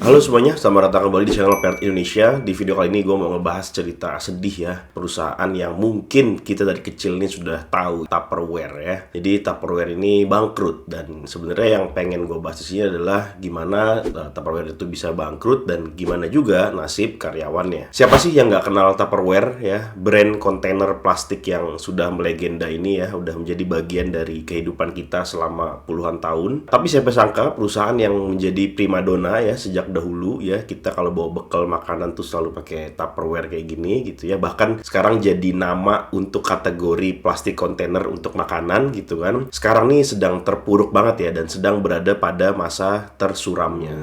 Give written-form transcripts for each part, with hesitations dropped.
Halo semuanya, selamat datang kembali di channel Pert Indonesia. Di video kali ini gue mau ngebahas cerita sedih ya, perusahaan yang mungkin kita dari kecil ini sudah tahu, Tupperware ya. Jadi Tupperware ini bangkrut, dan sebenarnya yang pengen gue bahas di sini adalah gimana Tupperware itu bisa bangkrut dan gimana juga nasib karyawannya. Siapa sih yang nggak kenal Tupperware ya? Brand kontainer plastik yang sudah melegenda ini ya, udah menjadi bagian dari kehidupan kita selama puluhan tahun. Tapi siapa sangka perusahaan yang menjadi primadona ya sejak dahulu ya, kita kalau bawa bekal makanan tuh selalu pakai Tupperware kayak gini gitu ya. Bahkan sekarang jadi nama untuk kategori plastik kontainer untuk makanan gitu kan. Sekarang nih sedang terpuruk banget ya, dan sedang berada pada masa tersuramnya.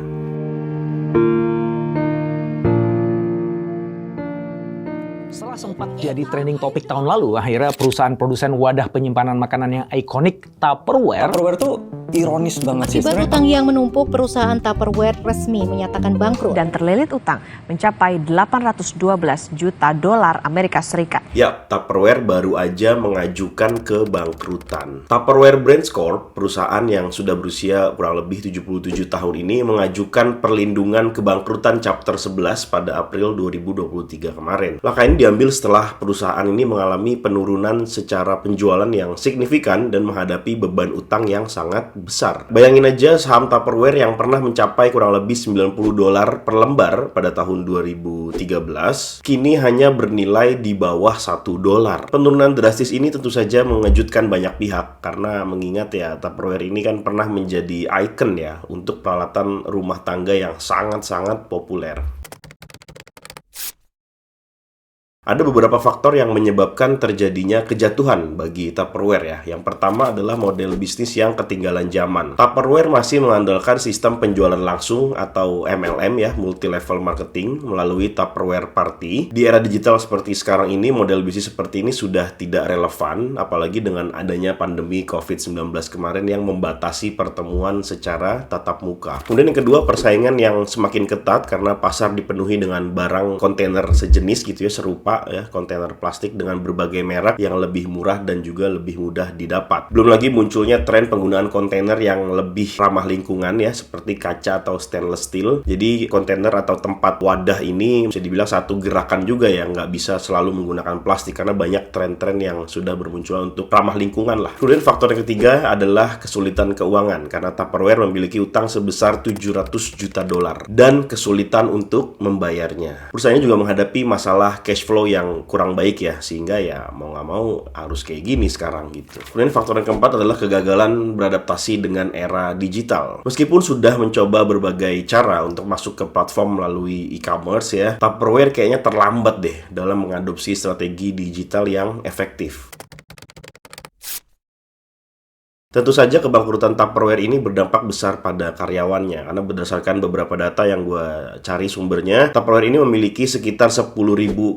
Setelah sempat jadi trending topik tahun lalu, akhirnya perusahaan produsen wadah penyimpanan makanan yang ikonik Tupperware tuh ironis banget sih. Akibat utang yang menumpuk, perusahaan Tupperware resmi menyatakan bangkrut dan terlilit utang mencapai 812 juta dolar Amerika Serikat. Ya, Tupperware baru aja mengajukan kebangkrutan. Tupperware Brands Corp, perusahaan yang sudah berusia kurang lebih 77 tahun ini, mengajukan perlindungan kebangkrutan Chapter 11 pada April 2023 kemarin. Langkah ini diambil setelah perusahaan ini mengalami penurunan secara penjualan yang signifikan dan menghadapi beban utang yang sangat besar. Bayangin aja, saham Tupperware yang pernah mencapai kurang lebih 90 dolar per lembar pada tahun 2013, kini hanya bernilai di bawah 1 dolar. Penurunan drastis ini tentu saja mengejutkan banyak pihak, karena mengingat ya, Tupperware ini kan pernah menjadi ikon ya untuk peralatan rumah tangga yang sangat-sangat populer. Ada beberapa faktor yang menyebabkan terjadinya kejatuhan bagi Tupperware ya. Yang pertama adalah model bisnis yang ketinggalan zaman. Tupperware masih mengandalkan sistem penjualan langsung atau MLM ya, multi level marketing, melalui Tupperware Party. Di era digital seperti sekarang ini, model bisnis seperti ini sudah tidak relevan, apalagi dengan adanya pandemi COVID-19 kemarin yang membatasi pertemuan secara tatap muka. Kemudian yang kedua, persaingan yang semakin ketat karena pasar dipenuhi dengan barang kontainer sejenis gitu ya, serupa ya, kontainer plastik dengan berbagai merek yang lebih murah dan juga lebih mudah didapat. Belum lagi munculnya tren penggunaan kontainer yang lebih ramah lingkungan ya, seperti kaca atau stainless steel. Jadi kontainer atau tempat wadah ini bisa dibilang satu gerakan juga ya, nggak bisa selalu menggunakan plastik karena banyak tren-tren yang sudah bermunculan untuk ramah lingkungan lah. Kemudian faktor yang ketiga adalah kesulitan keuangan, karena Tupperware memiliki utang sebesar 700 juta dolar dan kesulitan untuk membayarnya. Perusahaannya juga menghadapi masalah cash flow yang kurang baik ya, sehingga ya mau nggak mau harus kayak gini sekarang gitu. Kemudian faktor yang keempat adalah kegagalan beradaptasi dengan era digital. Meskipun sudah mencoba berbagai cara untuk masuk ke platform melalui e-commerce ya, Tupperware kayaknya terlambat deh dalam mengadopsi strategi digital yang efektif. Tentu saja kebangkrutan Tupperware ini berdampak besar pada karyawannya, karena berdasarkan beberapa data yang gue cari sumbernya, Tupperware ini memiliki sekitar 10.000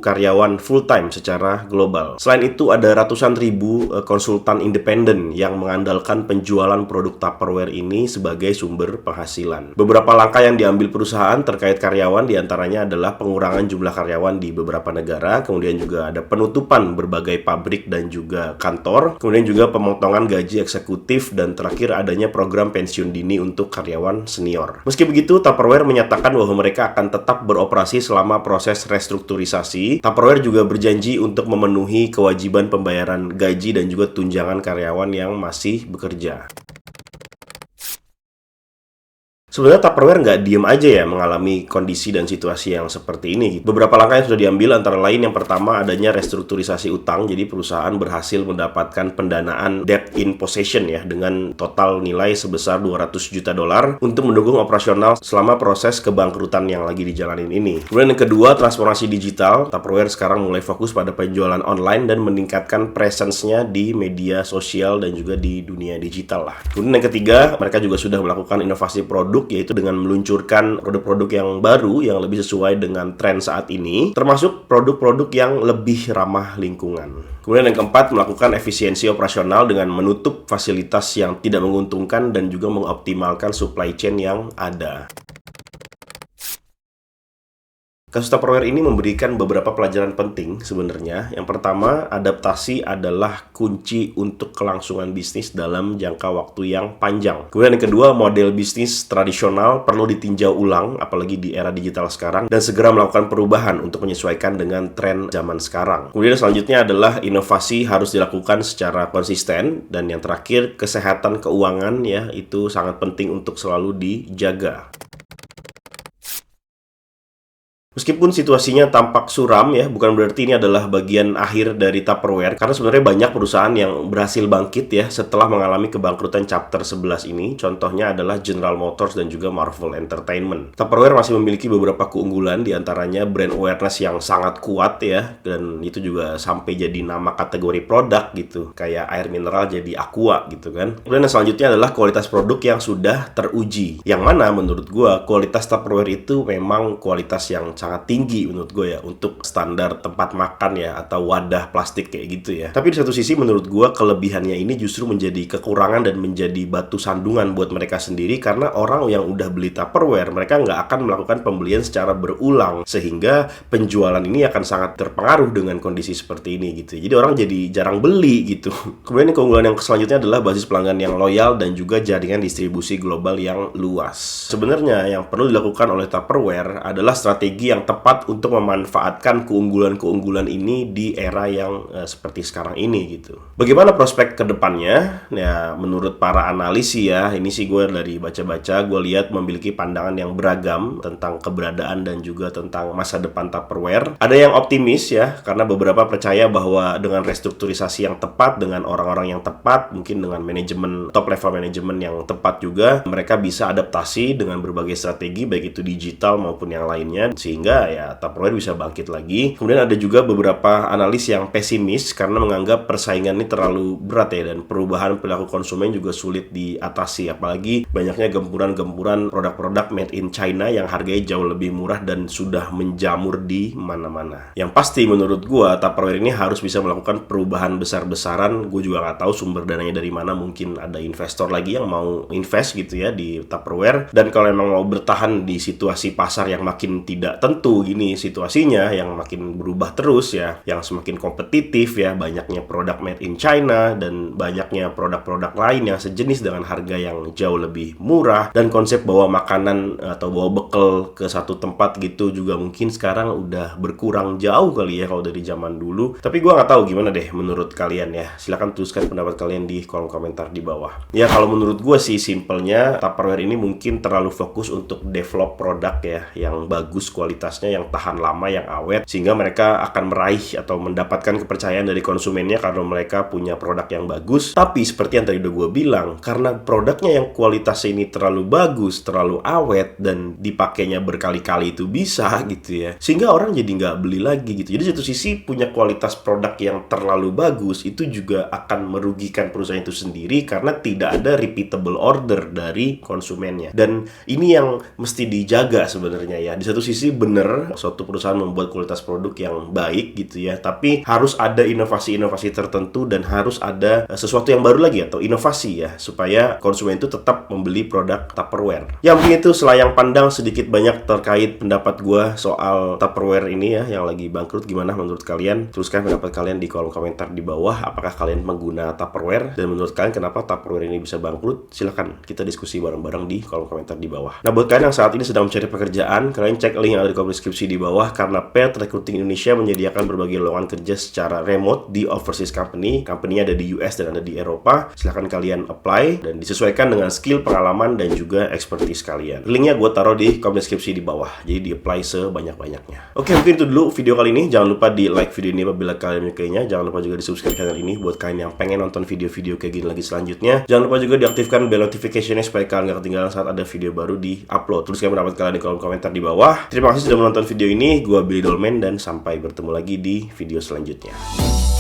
karyawan full-time secara global. Selain itu, ada ratusan ribu konsultan independen yang mengandalkan penjualan produk Tupperware ini sebagai sumber penghasilan. Beberapa langkah yang diambil perusahaan terkait karyawan diantaranya adalah pengurangan jumlah karyawan di beberapa negara, kemudian juga ada penutupan berbagai pabrik dan juga kantor, kemudian juga pemotongan gaji eksekutif, dan terakhir adanya program pensiun dini untuk karyawan senior. Meski begitu, Tupperware menyatakan bahwa mereka akan tetap beroperasi selama proses restrukturisasi. Tupperware juga berjanji untuk memenuhi kewajiban pembayaran gaji dan juga tunjangan karyawan yang masih bekerja. Sebenarnya Tupperware nggak diem aja ya mengalami kondisi dan situasi yang seperti ini. Beberapa langkah yang sudah diambil antara lain yang pertama adanya restrukturisasi utang. Jadi perusahaan berhasil mendapatkan pendanaan debt in possession ya, dengan total nilai sebesar 200 juta dolar untuk mendukung operasional selama proses kebangkrutan yang lagi dijalanin ini. Kemudian yang kedua, transformasi digital. Tupperware sekarang mulai fokus pada penjualan online dan meningkatkan presence-nya di media sosial dan juga di dunia digital lah. Kemudian yang ketiga, mereka juga sudah melakukan inovasi produk, yaitu dengan meluncurkan produk-produk yang baru yang lebih sesuai dengan tren saat ini, termasuk produk-produk yang lebih ramah lingkungan. Kemudian yang keempat, melakukan efisiensi operasional dengan menutup fasilitas yang tidak menguntungkan dan juga mengoptimalkan supply chain yang ada. Kasus Tupperware ini memberikan beberapa pelajaran penting sebenarnya. Yang pertama, adaptasi adalah kunci untuk kelangsungan bisnis dalam jangka waktu yang panjang. Kemudian yang kedua, model bisnis tradisional perlu ditinjau ulang, apalagi di era digital sekarang, dan segera melakukan perubahan untuk menyesuaikan dengan tren zaman sekarang. Kemudian selanjutnya adalah inovasi harus dilakukan secara konsisten, dan yang terakhir, kesehatan keuangan ya, itu sangat penting untuk selalu dijaga. Meskipun situasinya tampak suram ya, bukan berarti ini adalah bagian akhir dari Tupperware, karena sebenarnya banyak perusahaan yang berhasil bangkit ya setelah mengalami kebangkrutan chapter 11 ini. Contohnya adalah General Motors dan juga Marvel Entertainment. Tupperware masih memiliki beberapa keunggulan, diantaranya brand awareness yang sangat kuat ya, dan itu juga sampai jadi nama kategori produk gitu, kayak air mineral jadi Aqua gitu kan. Kemudian yang selanjutnya adalah kualitas produk yang sudah teruji, yang mana menurut gua kualitas Tupperware itu memang kualitas yang sangat tinggi menurut gue ya untuk standar tempat makan ya atau wadah plastik kayak gitu ya. Tapi di satu sisi menurut gue kelebihannya ini justru menjadi kekurangan dan menjadi batu sandungan buat mereka sendiri, karena orang yang udah beli Tupperware mereka nggak akan melakukan pembelian secara berulang, sehingga penjualan ini akan sangat terpengaruh dengan kondisi seperti ini gitu. Jadi orang jadi jarang beli gitu. Kemudian keunggulan yang selanjutnya adalah basis pelanggan yang loyal dan juga jaringan distribusi global yang luas. Sebenarnya yang perlu dilakukan oleh Tupperware adalah strategi yang tepat untuk memanfaatkan keunggulan-keunggulan ini di era yang seperti sekarang ini gitu. Bagaimana prospek ke depannya? Ya, menurut para analis ya, ini sih gue dari baca-baca, gue lihat memiliki pandangan yang beragam tentang keberadaan dan juga tentang masa depan Tupperware. Ada yang optimis ya, karena beberapa percaya bahwa dengan restrukturisasi yang tepat, dengan orang-orang yang tepat, mungkin dengan manajemen, top level manajemen yang tepat juga, mereka bisa adaptasi dengan berbagai strategi, baik itu digital maupun yang lainnya, sehingga ya Tupperware bisa bangkit lagi. Kemudian ada juga beberapa analis yang pesimis karena menganggap persaingan ini terlalu berat ya, dan perubahan perilaku konsumen juga sulit diatasi, apalagi banyaknya gempuran-gempuran produk-produk made in China yang harganya jauh lebih murah dan sudah menjamur di mana-mana. Yang pasti menurut gua Tupperware ini harus bisa melakukan perubahan besar-besaran. Gue juga nggak tahu sumber dananya dari mana, mungkin ada investor lagi yang mau invest gitu ya di Tupperware, dan kalau memang mau bertahan di situasi pasar yang makin tidak tentu gini situasinya, yang makin berubah terus ya, yang semakin kompetitif ya, banyaknya produk made in China dan banyaknya produk-produk lain yang sejenis dengan harga yang jauh lebih murah, dan konsep bawa makanan atau bawa bekal ke satu tempat gitu juga mungkin sekarang udah berkurang jauh kali ya kalau dari zaman dulu. Tapi gue nggak tahu gimana deh menurut kalian ya, silahkan tuliskan pendapat kalian di kolom komentar di bawah. Ya kalau menurut gue sih simpelnya Tupperware ini mungkin terlalu fokus untuk develop produk ya yang bagus kualitasnya, yang tahan lama, yang awet, sehingga mereka akan meraih atau mendapatkan kepercayaan dari konsumennya karena mereka punya produk yang bagus. Tapi seperti yang tadi udah gue bilang, karena produknya yang kualitasnya ini terlalu bagus, terlalu awet, dan dipakainya berkali-kali itu bisa gitu ya, sehingga orang jadi nggak beli lagi gitu. Jadi satu sisi punya kualitas produk yang terlalu bagus itu juga akan merugikan perusahaan itu sendiri karena tidak ada repeatable order dari konsumennya. Dan ini yang mesti dijaga sebenarnya ya. Di satu sisi bener suatu perusahaan membuat kualitas produk yang baik gitu ya, tapi harus ada inovasi-inovasi tertentu dan harus ada sesuatu yang baru lagi atau inovasi ya, supaya konsumen itu tetap membeli produk Tupperware. Ya mungkin itu selayang pandang sedikit banyak terkait pendapat gue soal Tupperware ini ya yang lagi bangkrut. Gimana menurut kalian? Tuliskan pendapat kalian di kolom komentar di bawah. Apakah kalian pengguna Tupperware, dan menurut kalian kenapa Tupperware ini bisa bangkrut? Silahkan kita diskusi bareng-bareng di kolom komentar di bawah. Nah buat kalian yang saat ini sedang mencari pekerjaan, kalian cek link yang ada di kolom deskripsi di bawah, karena Path Recruiting Indonesia menyediakan berbagai lowongan kerja secara remote di overseas company. Company-nya ada di US dan ada di Eropa. Silahkan kalian apply dan disesuaikan dengan skill, pengalaman, dan juga expertise kalian. Linknya gue taruh di kolom deskripsi di bawah, jadi di apply sebanyak-banyaknya. Oke, mungkin itu dulu video kali ini. Jangan lupa di like video ini apabila kalian menyukainya. Jangan lupa juga di subscribe channel ini buat kalian yang pengen nonton video-video kayak gini lagi selanjutnya. Jangan lupa juga diaktifkan bell notification-nya supaya kalian gak ketinggalan saat ada video baru di upload. Tuliskan pendapat kalian di kolom komentar di bawah. Terima kasih sudah menonton video ini. Gue Billy Dolmen dan sampai bertemu lagi di video selanjutnya.